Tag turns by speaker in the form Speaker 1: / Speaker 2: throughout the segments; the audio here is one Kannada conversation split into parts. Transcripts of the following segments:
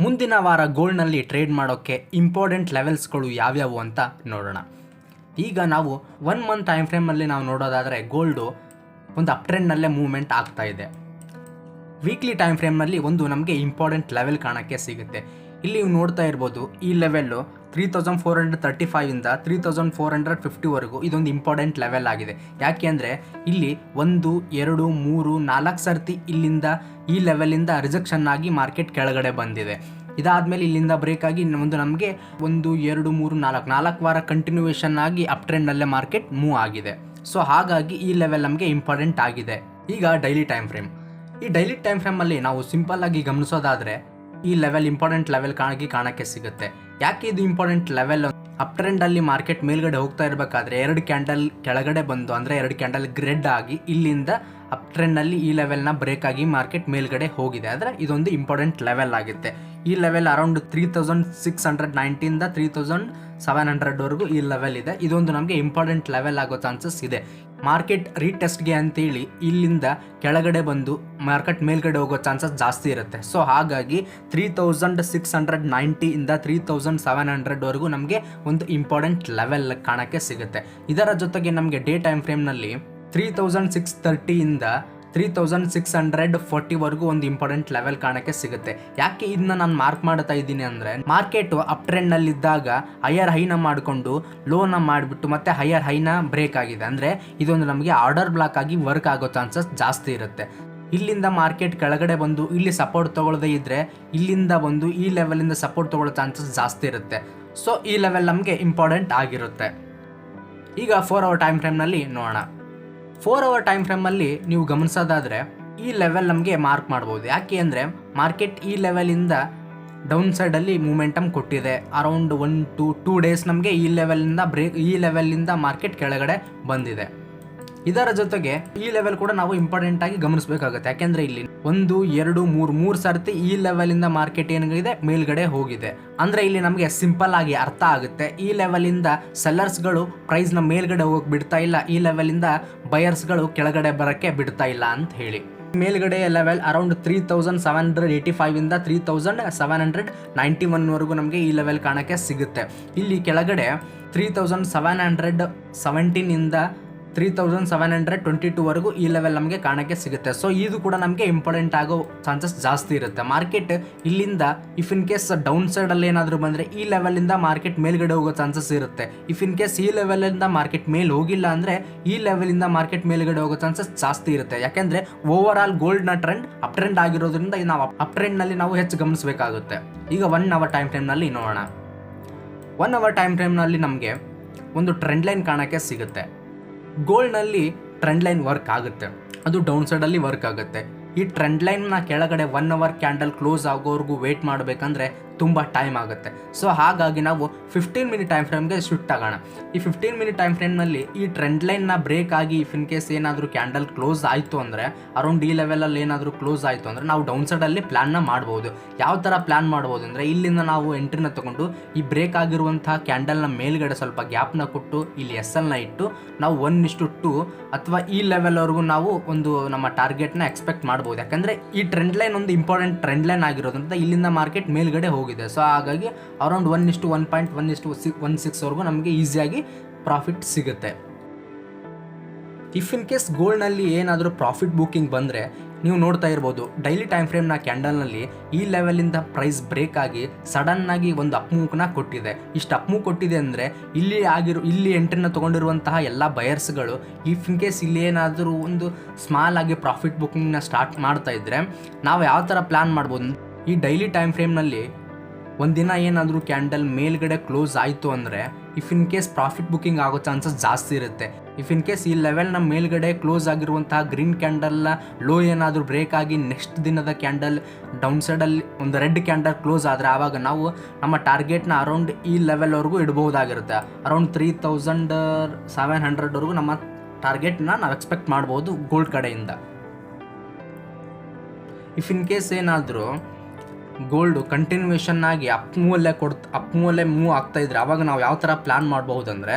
Speaker 1: ಮುಂದಿನ ವಾರ ಗೋಲ್ಡ್ನಲ್ಲಿ ಟ್ರೇಡ್ ಮಾಡೋಕ್ಕೆ ಇಂಪಾರ್ಟೆಂಟ್ ಲೆವೆಲ್ಸ್ಗಳು ಯಾವ್ಯಾವು ಅಂತ ನೋಡೋಣ. ಈಗ ನಾವು 1 ಮಂತ್ ಟೈಮ್ ಫ್ರೇಮಲ್ಲಿ ನಾವು ನೋಡೋದಾದರೆ ಗೋಲ್ಡು ಒಂದು ಅಪ್ ಟ್ರೆಂಡ್ನಲ್ಲೇ ಮೂವ್ಮೆಂಟ್ ಆಗ್ತಾ ಇದೆ. ವೀಕ್ಲಿ ಟೈಮ್ ಫ್ರೇಮ್ನಲ್ಲಿ ಒಂದು ನಮಗೆ ಇಂಪಾರ್ಟೆಂಟ್ ಲೆವೆಲ್ ಕಾಣೋಕ್ಕೆ ಸಿಗುತ್ತೆ. ಇಲ್ಲಿ ನೀವು ನೋಡ್ತಾ ಇರ್ಬೋದು, ಈ ಲೆವೆಲ್ಲು 3435ಇಂದ 3450ವರೆಗೂ ಇದೊಂದು ಇಂಪಾರ್ಟೆಂಟ್ ಲೆವೆಲ್ ಆಗಿದೆ. ಯಾಕೆ ಅಂದರೆ ಇಲ್ಲಿ 1 2 3 4 ಸರ್ತಿ ಇಲ್ಲಿಂದ ಈ ಲೆವೆಲಿಂದ ರಿಜೆಕ್ಷನ್ ಆಗಿ ಮಾರ್ಕೆಟ್ ಕೆಳಗಡೆ ಬಂದಿದೆ. ಇದಾದಮೇಲೆ ಇಲ್ಲಿಂದ ಬ್ರೇಕ್ ಆಗಿ ಒಂದು ನಮಗೆ 1 2 3 4 ವಾರ ಕಂಟಿನ್ಯೂಯೇಷನ್ ಆಗಿ ಅಪ್ ಟ್ರೆಂಡ್ನಲ್ಲೇ ಮಾರ್ಕೆಟ್ ಮೂವ್ ಆಗಿದೆ. ಸೊ ಹಾಗಾಗಿ ಈ ಲೆವೆಲ್ ನಮಗೆ ಇಂಪಾರ್ಟೆಂಟ್ ಆಗಿದೆ. ಈಗ ಡೈಲಿ ಟೈಮ್ ಫ್ರೇಮ್, ಈ ಡೈಲಿ ಟೈಮ್ ಫ್ರೇಮಲ್ಲಿ ನಾವು ಸಿಂಪಲ್ ಆಗಿ ಗಮನಿಸೋದಾದರೆ ಈ ಲೆವೆಲ್ ಇಂಪಾರ್ಟೆಂಟ್ ಲೆವೆಲ್ ಕಾಣಕ್ಕೆ ಸಿಗುತ್ತೆ. ಯಾಕೆ ಇದು ಇಂಪಾರ್ಟೆಂಟ್ ಲೆವೆಲ್? ಅಪ್ ಟ್ರೆಂಡಲ್ಲಿ ಮಾರ್ಕೆಟ್ ಮೇಲ್ಗಡೆ ಹೋಗ್ತಾ ಇರಬೇಕಾದ್ರೆ 2 ಕ್ಯಾಂಡಲ್ ಕೆಳಗಡೆ ಬಂದು ಅಂದರೆ 2 ಕ್ಯಾಂಡಲ್ ಗ್ರೆಡ್ ಆಗಿ ಇಲ್ಲಿಂದ ಅಪ್ ಟ್ರೆಂಡ್ನಲ್ಲಿ ಈ ಲೆವೆಲ್ನ ಬ್ರೇಕ್ ಆಗಿ ಮಾರ್ಕೆಟ್ ಮೇಲ್ಗಡೆ ಹೋಗಿದೆ. ಆದರೆ ಇದೊಂದು ಇಂಪಾರ್ಟೆಂಟ್ ಲೆವೆಲ್ ಆಗುತ್ತೆ. ಈ ಲೆವೆಲ್ ಅರೌಂಡ್ 3690ಇಂದ 3700ವರೆಗೂ ಈ ಲೆವೆಲ್ ಇದೆ. ಇದೊಂದು ನಮಗೆ ಇಂಪಾರ್ಟೆಂಟ್ ಲೆವೆಲ್ ಆಗೋ ಚಾನ್ಸಸ್ ಇದೆ. ಮಾರ್ಕೆಟ್ ರೀಟೆಸ್ಟ್ಗೆ ಅಂತೇಳಿ ಇಲ್ಲಿಂದ ಕೆಳಗಡೆ ಬಂದು ಮಾರ್ಕೆಟ್ ಮೇಲ್ಗಡೆ ಹೋಗೋ ಚಾನ್ಸಸ್ ಜಾಸ್ತಿ ಇರುತ್ತೆ. ಸೊ ಹಾಗಾಗಿ 3690ಇಂದ 3700ವರೆಗೂ ನಮಗೆ ಒಂದು ಇಂಪಾರ್ಟೆಂಟ್ ಲೆವೆಲ್ ಕಾಣಕ್ಕೆ ಸಿಗುತ್ತೆ. ಇದರ ಜೊತೆಗೆ ನಮಗೆ ಡೇ ಟೈಮ್ ಫ್ರೇಮ್ನಲ್ಲಿ 3630ಇಂದ 3640ವರೆಗೂ ಒಂದು ಇಂಪಾರ್ಟೆಂಟ್ ಲೆವೆಲ್ ಕಾಣಕ್ಕೆ ಸಿಗುತ್ತೆ. ಯಾಕೆ ಇದನ್ನ ನಾನು ಮಾರ್ಕ್ ಮಾಡ್ತಾ ಇದ್ದೀನಿ ಅಂದರೆ, ಮಾರ್ಕೆಟು ಅಪ್ ಟ್ರೆಂಡ್ನಲ್ಲಿದ್ದಾಗ ಹೈಯರ್ ಹೈನ ಮಾಡಿಕೊಂಡು ಲೋನ ಮಾಡಿಬಿಟ್ಟು ಮತ್ತೆ ಹೈಯರ್ ಹೈನ ಬ್ರೇಕ್ ಆಗಿದೆ ಅಂದರೆ ಇದೊಂದು ನಮಗೆ ಆರ್ಡರ್ ಬ್ಲಾಕ್ ಆಗಿ ವರ್ಕ್ ಆಗೋ ಚಾನ್ಸಸ್ ಜಾಸ್ತಿ ಇರುತ್ತೆ. ಇಲ್ಲಿಂದ ಮಾರ್ಕೆಟ್ ಕೆಳಗಡೆ ಬಂದು ಇಲ್ಲಿ ಸಪೋರ್ಟ್ ತೊಗೊಳ್ಳದೇ ಇದ್ದರೆ ಇಲ್ಲಿಂದ ಬಂದು ಈ ಲೆವೆಲಿಂದ ಸಪೋರ್ಟ್ ತೊಗೊಳ್ಳೋ ಚಾನ್ಸಸ್ ಜಾಸ್ತಿ ಇರುತ್ತೆ. ಸೊ ಈ ಲೆವೆಲ್ ನಮಗೆ ಇಂಪಾರ್ಟೆಂಟ್ ಆಗಿರುತ್ತೆ. ಈಗ 4 ಅವರ್ ಟೈಮ್ ಫ್ರೇಮ್ನಲ್ಲಿ ನೋಡೋಣ. 4 ಅವರ್ ಟೈಮ್ ಫ್ರೇಮಲ್ಲಿ ನೀವು ಗಮನಿಸೋದಾದರೆ ಈ ಲೆವೆಲ್ ನಮಗೆ ಮಾರ್ಕ್ ಮಾಡ್ಬೋದು. ಯಾಕೆ ಅಂದರೆ ಮಾರ್ಕೆಟ್ ಈ ಲೆವೆಲಿಂದ ಡೌನ್ ಸೈಡಲ್ಲಿ ಮೂಮೆಂಟಮ್ ಕೊಟ್ಟಿದೆ. ಅರೌಂಡ್ 1 to 2 ಡೇಸ್ ನಮಗೆ ಈ ಲೆವೆಲಿಂದ ಮಾರ್ಕೆಟ್ ಕೆಳಗಡೆ ಬಂದಿದೆ. ಇದರ ಜೊತೆಗೆ ಈ ಲೆವೆಲ್ ಕೂಡ ನಾವು ಇಂಪಾರ್ಟೆಂಟ್ ಆಗಿ ಗಮನಿಸಬೇಕಾಗುತ್ತೆ. ಯಾಕೆಂದರೆ ಇಲ್ಲಿ 1 2 3 ಸರ್ತಿ ಈ ಲೆವೆಲಿಂದ ಮಾರ್ಕೆಟ್ ಏನಿದೆ ಮೇಲ್ಗಡೆ ಹೋಗಿದೆ. ಅಂದರೆ ಇಲ್ಲಿ ನಮಗೆ ಸಿಂಪಲ್ ಆಗಿ ಅರ್ಥ ಆಗುತ್ತೆ, ಈ ಲೆವೆಲಿಂದ ಸೆಲ್ಲರ್ಸ್ಗಳು ಪ್ರೈಸ್ನ ಮೇಲ್ಗಡೆ ಹೋಗಕ್ಕೆ ಬಿಡ್ತಾ ಇಲ್ಲ, ಈ ಲೆವೆಲಿಂದ ಬಯರ್ಸ್ಗಳು ಕೆಳಗಡೆ ಬರೋಕ್ಕೆ ಬಿಡ್ತಾ ಇಲ್ಲ ಅಂತ ಹೇಳಿ. ಮೇಲ್ಗಡೆ ಲೆವೆಲ್ ಅರೌಂಡ್ 3785ಇಂದ 3791ವರೆಗೂ ನಮಗೆ ಈ ಲೆವೆಲ್ ಕಾಣಕ್ಕೆ ಸಿಗುತ್ತೆ. ಇಲ್ಲಿ ಕೆಳಗಡೆ 3717ಇಂದ 3722ವರೆಗೂ ಈ ಲೆವೆಲ್ ನಮಗೆ ಕಾಣಕ್ಕೆ ಸಿಗುತ್ತೆ. ಸೊ ಇದು ಕೂಡ ನಮಗೆ ಇಂಪಾರ್ಟೆಂಟ್ ಆಗೋ ಚಾನ್ಸಸ್ ಜಾಸ್ತಿ ಇರುತ್ತೆ. ಮಾರ್ಕೆಟ್ ಇಲ್ಲಿಂದ ಇಫ್ ಇನ್ ಕೇಸ್ ಡೌನ್ ಸೈಡಲ್ಲಿ ಏನಾದರೂ ಬಂದರೆ ಈ ಲೆವೆಲಿಂದ ಮಾರ್ಕೆಟ್ ಮೇಲ್ಗಡೆ ಹೋಗೋ ಚಾನ್ಸಸ್ ಇರುತ್ತೆ. ಇಫ್ ಇನ್ ಕೇಸ್ ಈ ಲೆವೆಲಿಂದ ಮಾರ್ಕೆಟ್ ಮೇಲೆ ಹೋಗಿಲ್ಲ ಅಂದರೆ ಈ ಲೆವೆಲಿಂದ ಮಾರ್ಕೆಟ್ ಮೇಲ್ಗಡೆ ಹೋಗೋ ಚಾನ್ಸಸ್ ಜಾಸ್ತಿ ಇರುತ್ತೆ. ಯಾಕೆಂದರೆ ಓವರ್ ಆಲ್ ಗೋಲ್ಡ್ನ ಟ್ರೆಂಡ್ ಅಪ್ ಟ್ರೆಂಡ್ ಆಗಿರೋದ್ರಿಂದ ನಾವು ಅಪ್ ಟ್ರೆಂಡ್ನಲ್ಲಿ ನಾವು ಹೆಚ್ಚು ಗಮನಿಸಬೇಕಾಗುತ್ತೆ. ಈಗ 1 ಅವರ್ ಟೈಮ್ ಫ್ರೇಮ್ನಲ್ಲಿ ನೋಡೋಣ. 1 ಅವರ್ ಟೈಮ್ ಫ್ರೇಮ್ನಲ್ಲಿ ನಮಗೆ ಒಂದು ಟ್ರೆಂಡ್ ಲೈನ್ ಕಾಣೋಕ್ಕೆ ಸಿಗುತ್ತೆ. ಗೋಲ್ಡ್ನಲ್ಲಿ ಟ್ರೆಂಡ್ ಲೈನ್ ವರ್ಕ್ ಆಗುತ್ತೆ, ಅದು ಡೌನ್ ಸೈಡಲ್ಲಿ ವರ್ಕ್ ಆಗುತ್ತೆ. ಈ ಟ್ರೆಂಡ್ ಲೈನ್ನ ಕೆಳಗಡೆ 1 ಅವರ್ ಕ್ಯಾಂಡಲ್ ಕ್ಲೋಸ್ ಆಗೋವರೆಗೂ ವೇಟ್ ಮಾಡಬೇಕಂದ್ರೆ ತುಂಬ ಟೈಮ್ ಆಗುತ್ತೆ. ಸೊ ಹಾಗಾಗಿ ನಾವು 15 ಮಿನಿಟ್ ಟೈಮ್ ಫ್ರೇಮ್ಗೆ ಶಿಫ್ಟ್ ಆಗೋಣ. ಈ 15 ಮಿನಿಟ್ ಟೈಮ್ ಫ್ರೇಮ್ನಲ್ಲಿ ಈ ಟ್ರೆಂಡ್ ಲೈನ್ನ ಬ್ರೇಕ್ ಆಗಿ ಇಫ್ ಇನ್ ಕೇಸ್ ಏನಾದರೂ ಕ್ಯಾಂಡಲ್ ಕ್ಲೋಸ್ ಆಯಿತು ಅಂದರೆ, ಅರೌಂಡ್ ಈ ಲೆವೆಲಲ್ಲಿ ಏನಾದರೂ ಕ್ಲೋಸ್ ಆಯಿತು ಅಂದರೆ ನಾವು ಡೌನ್ ಸೈಡಲ್ಲಿ ಪ್ಲ್ಯಾನ್ನ ಮಾಡ್ಬೋದು. ಯಾವ ಥರ ಪ್ಲ್ಯಾನ್ ಮಾಡ್ಬೋದು ಅಂದರೆ, ಇಲ್ಲಿಂದ ನಾವು ಎಂಟ್ರಿನ ತೊಗೊಂಡು ಈ ಬ್ರೇಕ್ ಆಗಿರುವಂಥ ಕ್ಯಾಂಡಲ್ನ ಮೇಲ್ಗಡೆ ಸ್ವಲ್ಪ ಗ್ಯಾಪ್ನ ಕೊಟ್ಟು ಇಲ್ಲಿ SLನ ಇಟ್ಟು ನಾವು 1:2 ಅಥವಾ ಈ ಲೆವೆಲ್ವರೆಗೂ ನಾವು ಒಂದು ನಮ್ಮ ಟಾರ್ಗೆಟ್ನ ಎಕ್ಸ್ಪೆಕ್ಟ್ ಮಾಡ್ಬೋದು. ಯಾಕಂದರೆ ಈ ಟ್ರೆಂಡ್ ಲೈನ್ ಒಂದು ಇಂಪಾರ್ಟೆಂಟ್ ಟ್ರೆಂಡ್ ಲೈನ್ ಆಗಿರೋದ್ರಿಂದ ಇಲ್ಲಿಂದ ಮಾರ್ಕೆಟ್ ಮೇಲ್ಗಡೆ ಹೋಗಿದೆ. ಸೊ ಹಾಗಾಗಿ ಅರೌಂಡ್ 1:1.116ವರೆಗೂ ನಮಗೆ ಈಸಿಯಾಗಿ ಪ್ರಾಫಿಟ್ ಸಿಗುತ್ತೆ. ಇಫ್ ಇನ್ ಕೇಸ್ ಗೋಲ್ಡ್ನಲ್ಲಿ ಏನಾದರೂ ಪ್ರಾಫಿಟ್ ಬುಕ್ಕಿಂಗ್ ಬಂದರೆ ನೀವು ನೋಡ್ತಾ ಇರ್ಬೋದು, ಡೈಲಿ ಟೈಮ್ ಫ್ರೇಮ್ನ ಕ್ಯಾಂಡಲ್ನಲ್ಲಿ ಈ ಲೆವೆಲಿಂದ ಪ್ರೈಸ್ ಬ್ರೇಕ್ ಆಗಿ ಸಡನ್ನಾಗಿ ಒಂದು ಅಪ್ಮೂವ್ನ ಕೊಟ್ಟಿದೆ. ಇಷ್ಟು ಅಪ್ಮೂವ್ ಕೊಟ್ಟಿದೆ ಅಂದರೆ ಇಲ್ಲಿ ಎಂಟ್ರಿನ ತೊಗೊಂಡಿರುವಂತಹ ಎಲ್ಲ ಬಯರ್ಸ್ಗಳು ಇಫ್ ಇನ್ ಕೇಸ್ ಇಲ್ಲಿ ಏನಾದರೂ ಒಂದು ಸ್ಮಾಲ್ ಆಗಿ ಪ್ರಾಫಿಟ್ ಬುಕ್ಕಿಂಗ್ನ ಸ್ಟಾರ್ಟ್ ಮಾಡ್ತಾ ಇದ್ದರೆ ನಾವು ಯಾವ ಥರ ಪ್ಲ್ಯಾನ್ ಮಾಡ್ಬೋದು. ಈ ಡೈಲಿ ಟೈಮ್ ಫ್ರೇಮ್ನಲ್ಲಿ ಒಂದಿನ ಏನಾದರೂ ಕ್ಯಾಂಡಲ್ ಮೇಲ್ಗಡೆ ಕ್ಲೋಸ್ ಆಯಿತು ಅಂದರೆ if in case profit booking ಆಗೋ ಚಾನ್ಸಸ್ ಜಾಸ್ತಿ ಇರುತ್ತೆ. ಇಫ್ ಇನ್ ಕೇಸ್ ಈ ಲೆವೆಲ್ನ ಮೇಲ್ಗಡೆ ಕ್ಲೋಸ್ ಆಗಿರುವಂತಹ ಗ್ರೀನ್ ಕ್ಯಾಂಡಲ್ನ ಲೋ ಏನಾದರೂ ಬ್ರೇಕ್ ಆಗಿ ನೆಕ್ಸ್ಟ್ ದಿನದ ಕ್ಯಾಂಡಲ್ ಡೌನ್ ಸೈಡಲ್ಲಿ ಒಂದು ರೆಡ್ ಕ್ಯಾಂಡಲ್ ಕ್ಲೋಸ್ ಆದರೆ ಆವಾಗ ನಾವು ನಮ್ಮ ಟಾರ್ಗೆಟ್ನ ಅರೌಂಡ್ ಈ ಲೆವೆಲ್ವರೆಗೂ ಇಡ್ಬೋದಾಗಿರುತ್ತೆ. ಅರೌಂಡ್ 3700ವರೆಗೂ ನಮ್ಮ ಟಾರ್ಗೆಟ್ನ ನಾವು ಎಕ್ಸ್ಪೆಕ್ಟ್ ಮಾಡ್ಬೋದು ಗೋಲ್ಡ್ ಕಡೆಯಿಂದ. ಇಫ್ ಇನ್ ಕೇಸ್ ಏನಾದರೂ ಗೋಲ್ಡು ಕಂಟಿನ್ಯೂಯೇಷನ್ ಆಗಿ ಅಪ್ ಮೂವಲ್ಲೇ ಮೂವ್ ಆಗ್ತಾ ಇದ್ರೆ ಆವಾಗ ನಾವು ಯಾವ ಥರ ಪ್ಲ್ಯಾನ್ ಮಾಡಬಹುದಂದರೆ,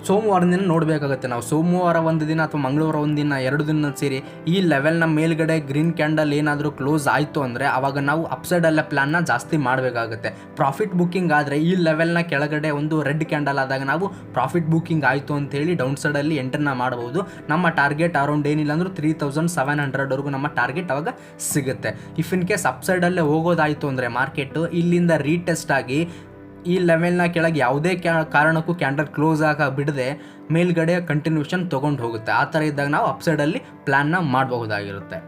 Speaker 1: ಸೋಮವಾರದಿಂದ ನೋಡಬೇಕಾಗುತ್ತೆ ನಾವು. ಸೋಮವಾರ ಒಂದು ದಿನ ಅಥವಾ ಮಂಗಳವಾರ ಒಂದು ದಿನ 2 ದಿನ ಸೇರಿ ಈ ಲೆವೆಲ್ನ ಮೇಲ್ಗಡೆ ಗ್ರೀನ್ ಕ್ಯಾಂಡಲ್ ಏನಾದರೂ ಕ್ಲೋಸ್ ಆಯಿತು ಅಂದರೆ ಆವಾಗ ನಾವು ಅಪ್ಸೈಡಲ್ಲೇ ಪ್ಲ್ಯಾನ್ನ ಜಾಸ್ತಿ ಮಾಡಬೇಕಾಗುತ್ತೆ. ಪ್ರಾಫಿಟ್ ಬುಕ್ಕಿಂಗ್ ಆದರೆ ಈ ಲೆವೆಲ್ನ ಕೆಳಗಡೆ ಒಂದು ರೆಡ್ ಕ್ಯಾಂಡಲ್ ಆದಾಗ ನಾವು ಪ್ರಾಫಿಟ್ ಬುಕ್ಕಿಂಗ್ ಆಯಿತು ಅಂತೇಳಿ ಡೌನ್ ಸೈಡಲ್ಲಿ ಎಂಟ್ರನ್ನ ಮಾಡ್ಬೋದು. ನಮ್ಮ ಟಾರ್ಗೆಟ್ ಅರೌಂಡ್ ಏನಿಲ್ಲ ಅಂದರೂ 3700ವರೆಗೂ ನಮ್ಮ ಟಾರ್ಗೆಟ್ ಅವಾಗ ಸಿಗುತ್ತೆ. ಇಫ್ ಇನ್ ಕೇಸ್ ಅಪ್ಸೈಡಲ್ಲೇ ಹೋಗೋದಾಯಿತು ಅಂದರೆ ಮಾರ್ಕೆಟು ಇಲ್ಲಿಂದ ರೀಟೆಸ್ಟ್ ಆಗಿ ಈ ಲೆವೆಲ್ನ ಕೆಳಗೆ ಯಾವುದೇ ಕಾರಣಕ್ಕೂ ಕ್ಯಾಂಡಲ್ ಕ್ಲೋಸ್ ಆಗ ಬಿಡದೆ ಮೇಲ್ಗಡೆ ಕಂಟಿನ್ಯೂಷನ್ ತೊಗೊಂಡು ಹೋಗುತ್ತೆ. ಆ ಥರ ಇದ್ದಾಗ ನಾವು ಅಪ್ಸೈಡಲ್ಲಿ ಪ್ಲ್ಯಾನ್ನ ಮಾಡಬಹುದಾಗಿರುತ್ತೆ.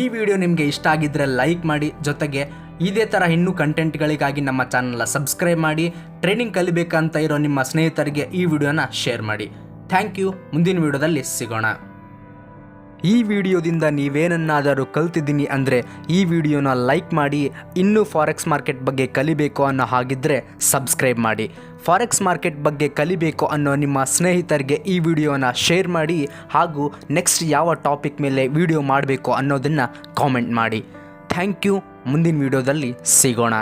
Speaker 1: ಈ ವಿಡಿಯೋ ನಿಮಗೆ ಇಷ್ಟ ಆಗಿದ್ದರೆ ಲೈಕ್ ಮಾಡಿ, ಜೊತೆಗೆ ಇದೇ ಥರ ಇನ್ನೂ ಕಂಟೆಂಟ್ಗಳಿಗಾಗಿ ನಮ್ಮ ಚಾನಲ್ನ ಸಬ್ಸ್ಕ್ರೈಬ್ ಮಾಡಿ. ಟ್ರೇಡಿಂಗ್ ಕಲಿಬೇಕಂತ ಇರೋ ನಿಮ್ಮ ಸ್ನೇಹಿತರಿಗೆ ಈ ವಿಡಿಯೋನ ಶೇರ್ ಮಾಡಿ. Thank you. ಮುಂದಿನ ವಿಡಿಯೋದಲ್ಲಿ ಸಿಗೋಣ. ಈ ವಿಡಿಯೋದಿಂದ ನೀವೇನನ್ನಾದರೂ ಕಲ್ತಿದ್ದೀನಿ ಅಂದರೆ ಈ ವಿಡಿಯೋನ ಲೈಕ್ ಮಾಡಿ. ಇನ್ನೂ ಫಾರೆಕ್ಸ್ ಮಾರ್ಕೆಟ್ ಬಗ್ಗೆ ಕಲಿಬೇಕು ಅನ್ನೋ ಹಾಗಿದ್ದರೆ ಸಬ್ಸ್ಕ್ರೈಬ್ ಮಾಡಿ. ಫಾರೆಕ್ಸ್ ಮಾರ್ಕೆಟ್ ಬಗ್ಗೆ ಕಲಿಬೇಕು ಅನ್ನೋ ನಿಮ್ಮ ಸ್ನೇಹಿತರಿಗೆ ಈ ವಿಡಿಯೋನ ಶೇರ್ ಮಾಡಿ. ಹಾಗೂ ನೆಕ್ಸ್ಟ್ ಯಾವ ಟಾಪಿಕ್ ಮೇಲೆ ವಿಡಿಯೋ ಮಾಡಬೇಕು ಅನ್ನೋದನ್ನು ಕಾಮೆಂಟ್ ಮಾಡಿ. Thank you. ಮುಂದಿನ ವಿಡಿಯೋದಲ್ಲಿ ಸಿಗೋಣ.